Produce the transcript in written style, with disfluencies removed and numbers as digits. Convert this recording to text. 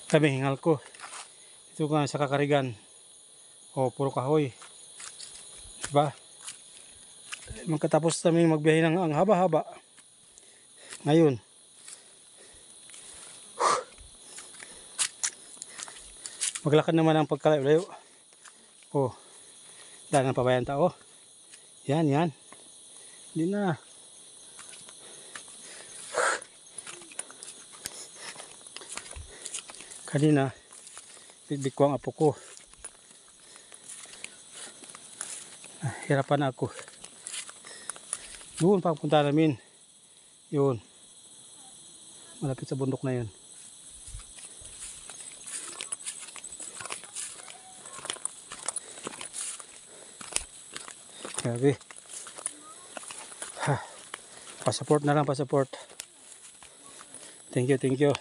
Sabi hingal ko. Ito nga sa Kakarigan. O, puro kahoy. Diba? Magkatapos namin magbiyahe ng ang haba-haba. Ngayon. Maglakad naman ang pagkalayo-layo. O, dahil ng pabayan tao. Yan, yan. Hindi na. Kanina, bibig ko ang apo ko. Hirapan ako. Doon papunta namin. Yun. Malapit sa bundok na yun. Grabe. Ha. Passport na lang, passport. Thank you, thank you.